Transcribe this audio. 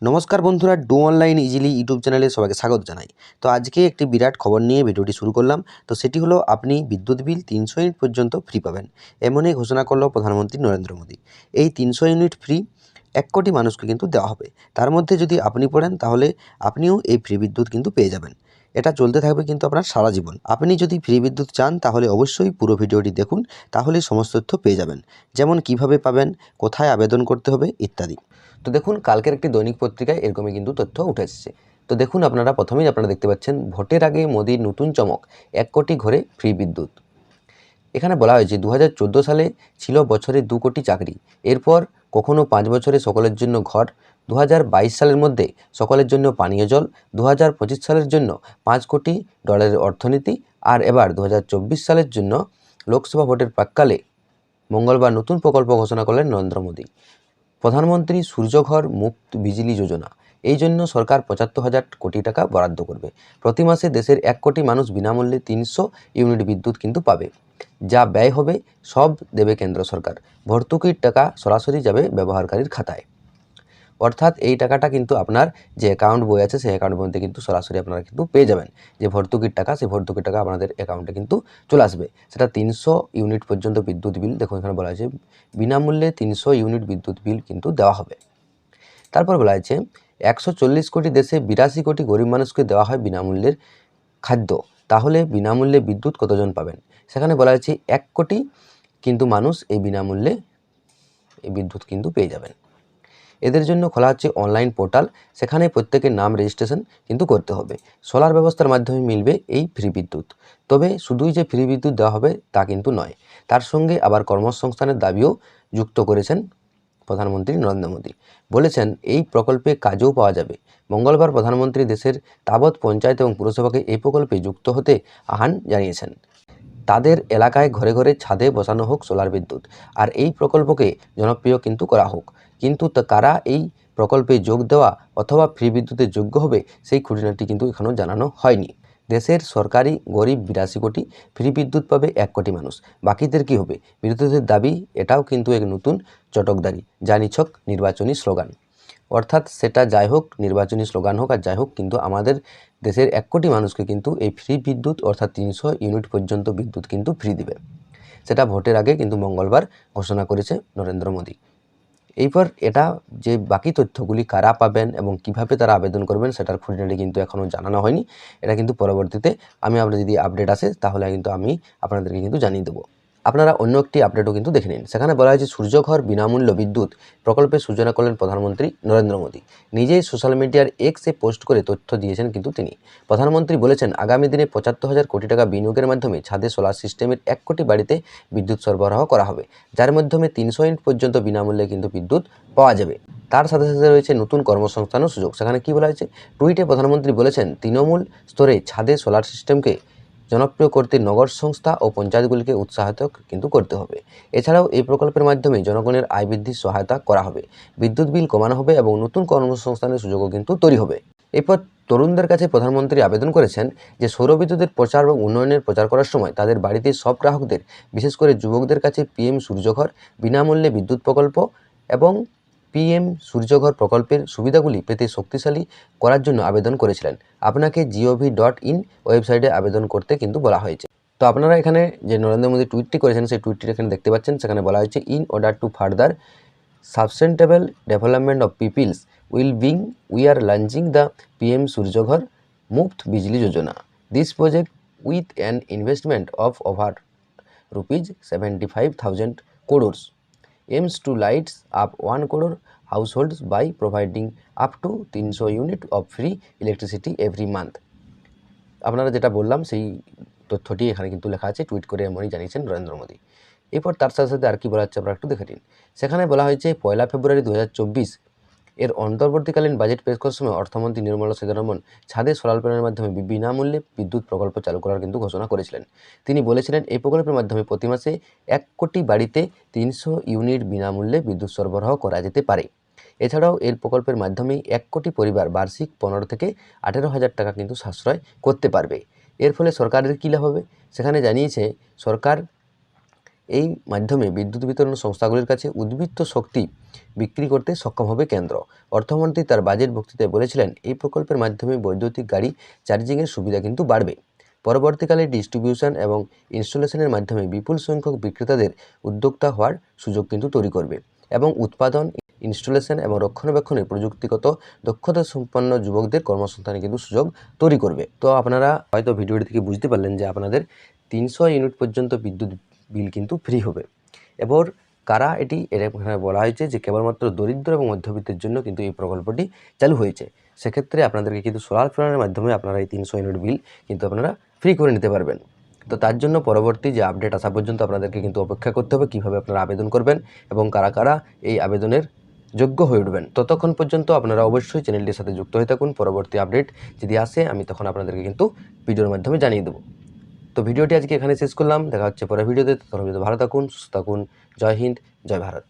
নমস্কার বন্ধুরা, do online easily YouTube চ্যানেলে সবাইকে স্বাগত জানাই। তো আজকে একটি বিরাট খবর নিয়ে ভিডিওটি শুরু করলাম। তো সেটি হলো, আপনি বিদ্যুৎ বিল 300 ইউনিট পর্যন্ত ফ্রি পাবেন, এমনই ঘোষণা করলো প্রধানমন্ত্রী নরেন্দ্র মোদী। এই 300 ইউনিট ফ্রি 1 কোটি মানুষকে কিন্তু দেওয়া হবে। তার মধ্যে যদি আপনি পড়েন, তাহলে আপনিও এই ফ্রি বিদ্যুৎ কিন্তু পেয়ে যাবেন। এটা চলতে থাকবে কিন্তু আপনার সারা জীবন। আপনি যদি ফ্রি বিদ্যুৎ চান, তাহলে অবশ্যই পুরো ভিডিওটি দেখুন, তাহলেই সমস্ত তথ্য পেয়ে যাবেন, যেমন কিভাবে পাবেন, কোথায় আবেদন করতে হবে ইত্যাদি। তো দেখুন, কালকের একটি দৈনিক পত্রিকায় এরকমই কিন্তু তথ্য উঠে এসেছে। তো দেখুন, আপনারা দেখতে পাচ্ছেন, ভোটের আগে মোদির নতুন চমক, 1 কোটি ঘরে ফ্রি বিদ্যুৎ। এখানে বলা হয়েছে 2014 সালে ছিল বছরে 2 কোটি চাকরি, এরপর কখনো 5 বছরে সকলের জন্য ঘর, 2022 সালের মধ্যে সকলের জন্য পানীয় জল, 2025 সালের জন্য $5 কোটি অর্থনীতি, আর এবার 2024 সালের জন্য লোকসভা ভোটের প্রাক্কালে মঙ্গলবার নতুন প্রকল্প ঘোষণা করলেন নরেন্দ্র মোদী। প্রধানমন্ত্রী সূর্যঘর মুফত বিজলি যোজনা। এই জন্য সরকার 75,000 কোটি টাকা বরাদ্দ করবে। প্রতি মাসে দেশের 1 কোটি মানুষ বিনামূল্যে 300 ইউনিট বিদ্যুৎ কিন্তু পাবে। যা ব্যয় হবে সব দেবে কেন্দ্র সরকার। ভর্তুকির টাকা সরাসরি যাবে ব্যবহারকারীর খাতায়। অর্থাৎ এই টাকাটা কিন্তু আপনার যে অ্যাকাউন্ট বই আছে, সেই অ্যাকাউন্ট বইতে কিন্তু সরাসরি আপনারা কিন্তু পেয়ে যাবেন। যে ভর্তুকির টাকা, সেই ভর্তুকির টাকা আপনাদের অ্যাকাউন্টে কিন্তু চলে আসবে। সেটা 300 ইউনিট পর্যন্ত বিদ্যুৎ বিল, দেখুন এখানে বলা হয়েছে বিনামূল্যে 300 ইউনিট বিদ্যুৎ বিল কিন্তু দেওয়া হবে। তারপর বলা হয়েছে 140 কোটি দেশে 82 কোটি গরিব মানুষকে দেওয়া হয় বিনামূল্যের খাদ্য। তাহলে বিনামূল্যে বিদ্যুৎ কতজন পাবেন? সেখানে বলা হয়েছে 1 কোটি কিন্তু মানুষ এই বিনামূল্যে এই বিদ্যুৎ কিন্তু পেয়ে যাবেন। এদের জন্য খোলা হচ্ছে অনলাইন পোর্টাল, সেখানে প্রত্যেকের নাম রেজিস্ট্রেশন কিন্তু করতে হবে। সোলার ব্যবস্থার মাধ্যমে মিলবে এই ফ্রি বিদ্যুৎ। তবে শুধুই যে ফ্রি বিদ্যুৎ দেওয়া হবে তা কিন্তু নয়, তার সঙ্গে আবার কর্মসংস্থানের দাবিও যুক্ত করেছেন প্রধানমন্ত্রী নরেন্দ্র মোদী। বলেছেন এই প্রকল্পে কাজও পাওয়া যাবে। মঙ্গলবার প্রধানমন্ত্রী দেশের তাবৎ পঞ্চায়েত এবং পুরসভাকে এই প্রকল্পে যুক্ত হতে আহ্বান জানিয়েছেন। তাদের এলাকায় ঘরে ঘরে ছাদে বসানো হোক সোলার বিদ্যুৎ, আর এই প্রকল্পকে জনপ্রিয় কিন্তু করা হোক। কিন্তু কারা এই প্রকল্পে যোগ দেওয়া অথবা ফ্রি বিদ্যুতের যোগ্য হবে, সেই খুঁটিনাটি কিন্তু এখনও জানানো হয়নি। দেশের সরকারি গরিব 82 কোটি, ফ্রি বিদ্যুৎ পাবে 1 কোটি মানুষ। বাকিদের কি হবে? বিরোধীদের দাবি এটাও কিন্তু এক নতুন চটকদারি, যা নিছক নির্বাচনী স্লোগান। অর্থাৎ সেটা যাই হোক, নির্বাচনী স্লোগান হোক আর যাই হোক, কিন্তু আমাদের দেশের 1 কোটি মানুষকে কিন্তু এই ফ্রি বিদ্যুৎ অর্থাৎ 300 ইউনিট পর্যন্ত বিদ্যুৎ কিন্তু ফ্রি দিবে। সেটা ভোটের আগে কিন্তু মঙ্গলবার ঘোষণা করেছে নরেন্দ্র মোদী। এরপর এটা যে বাকি তথ্যগুলি কারা পাবেন এবং কিভাবে তারা আবেদন করবেন, সেটার খুঁটিনাটি কিন্তু এখনও জানানো হয়নি। এটা কিন্তু পরবর্তীতে আপনার যদি আপডেট আসে, তাহলে কিন্তু আমি আপনাদেরকে কিন্তু জানিয়ে দেবো। আপনারা অন্য একটি আপডেটও কিন্তু দেখে নিন। সেখানে বলা হয়েছে সূর্যঘর বিনামূল্য বিদ্যুৎ প্রকল্পের সূচনা করলেন প্রধানমন্ত্রী নরেন্দ্র মোদী। নিজেই সোশ্যাল মিডিয়ার এক্সে পোস্ট করে তথ্য দিয়েছেন কিন্তু তিনি। প্রধানমন্ত্রী বলেছেন, আগামী দিনে 75,000 কোটি টাকা বিনিয়োগের মাধ্যমে ছাদে সোলার সিস্টেমের 1 কোটি বাড়িতে বিদ্যুৎ সরবরাহ করা হবে, যার মাধ্যমে 300 ইউনিট পর্যন্ত বিনামূল্যে কিন্তু বিদ্যুৎ পাওয়া যাবে। তার সাথে সাথে রয়েছে নতুন কর্মসংস্থানের সুযোগ। সেখানে কী বলা হয়েছে? টুইটে প্রধানমন্ত্রী বলেছেন, তৃণমূল স্তরে ছাদে সোলার সিস্টেমকে জনপ্রিয় করতে নগর সংস্থা ও পঞ্চায়েতগুলিকে উৎসাহিত কিন্তু করতে হবে। এছাড়াও এই প্রকল্পের মাধ্যমে জনগণের আয় বৃদ্ধির সহায়তা করা হবে, বিদ্যুৎ বিল কমানো হবে এবং নতুন কর্মসংস্থানের সুযোগও কিন্তু তৈরি হবে। এরপর তরুণদের কাছে প্রধানমন্ত্রী আবেদন করেছেন যে সৌরবিদ্যুতের প্রচার এবং উন্নয়নের প্রচার করার সময় তাদের বাড়িতে সব গ্রাহকদের, বিশেষ করে যুবকদের কাছে পিএম সূর্যঘর বিনামূল্যে বিদ্যুৎ প্রকল্প এবং পিএম সূর্যঘর প্রকল্পের সুবিধাগুলি পেতে শক্তিশালী করার জন্য আবেদন করেছিলেন। আপনাকে gov.in ওয়েবসাইটে আবেদন করতে কিন্তু বলা হয়েছে। তো আপনারা এখানে যে নরেন্দ্র মোদী টুইটটি করেছেন, সেই টুইটটি এখানে দেখতে পাচ্ছেন। সেখানে বলা হয়েছে, in order to further sustainable development of peoples we are launching the PM Surya Ghar Muft Bijli Yojana. This project with an investment of over ₹75,000 crores aims to lights up 1 crore households by providing up to 300 unit of free electricity every month। আপনারা যেটা বললাম সেই তথ্যটি এখানে কিন্তু লেখা আছে, tweet করে এমনই জানিয়েছেন নরেন্দ্র মোদী। এরপর তার সাথে সাথে আর কি বলা হচ্ছে আপনারা একটু দেখে নিন। সেখানে বলা হয়েছে 1 ফেব্রুয়ারি 2024 এর অন্তর্বর্তীকালীন বাজেট পেশ করার সময় অর্থমন্ত্রী নির্মলা সীতারমণ ছাদে সোলার প্যানেলের মাধ্যমে বিনামূল্যে বিদ্যুৎ প্রকল্প চালু করার কিন্তু ঘোষণা করেছিলেন। তিনি বলেছিলেন, এই প্রকল্পের মাধ্যমে প্রতি মাসে 1 কোটি বাড়িতে 300 ইউনিট বিনামূল্যে বিদ্যুৎ সরবরাহ করা যেতে পারে। এছাড়াও এর প্রকল্পের মাধ্যমে 1 কোটি পরিবার বার্ষিক 15 থেকে 18,000 টাকা কিন্তু সাশ্রয় করতে পারবে। এর ফলে সরকারের কী লাভ হবে? সেখানে জানিয়েছে সরকার এই মাধ্যমে বিদ্যুৎ বিতরণ সংস্থাগুলির কাছে উদ্বৃত্ত শক্তি বিক্রি করতে সক্ষম হবে কেন্দ্র। অর্থমন্ত্রী তার বাজেট বক্তৃতায় বলেছিলেন, এই প্রকল্পের মাধ্যমে বৈদ্যুতিক গাড়ি চার্জিংয়ের সুবিধা কিন্তু বাড়বে। পরবর্তীকালে ডিস্ট্রিবিউশন এবং ইনস্টলেশনের মাধ্যমে বিপুল সংখ্যক বিক্রেতাদের উদ্যোক্তা হওয়ার সুযোগ কিন্তু তৈরি করবে এবং উৎপাদন, ইনস্টলেশন এবং রক্ষণাবেক্ষণে প্রযুক্তিগত দক্ষতা সম্পন্ন যুবকদের কর্মসংস্থানে কিন্তু সুযোগ তৈরি করবে। তো আপনারা হয়তো ভিডিওটি থেকে বুঝতে পারলেন যে আপনাদের 300 ইউনিট পর্যন্ত বিদ্যুৎ বিল কিন্তু ফ্রি হবে। এবার কারা এখানে বলা হয়েছে যে কেবলমাত্র দরিদ্র এবং মধ্যবিত্তের জন্য কিন্তু এই প্রকল্পটি চালু হয়েছে। সেক্ষেত্রে আপনাদেরকে কিন্তু সোলার প্যানেলের মাধ্যমে আপনারা এই 300 ইউনিট বিল কিন্তু আপনারা ফ্রি করে নিতে পারবেন। তো তার জন্য পরবর্তী যে আপডেট আসা পর্যন্ত আপনাদেরকে কিন্তু অপেক্ষা করতে হবে কীভাবে আপনারা আবেদন করবেন এবং কারা কারা এই আবেদনের যোগ্য হয়ে উঠবেন। ততক্ষণ পর্যন্ত আপনারা অবশ্যই চ্যানেলটির সাথে যুক্ত হয়ে থাকুন। পরবর্তী আপডেট যদি আসে আমি তখন আপনাদেরকে কিন্তু ভিডিওর মাধ্যমে জানিয়ে দেবো। তো ভিডিওটি আজকে এখানে শেষ করলাম। দেখা হচ্ছে পরের ভিডিওতে। ততক্ষণ ভালো থাকুন, সুস্থ থাকুন। জয় হিন্দ, জয় ভারত।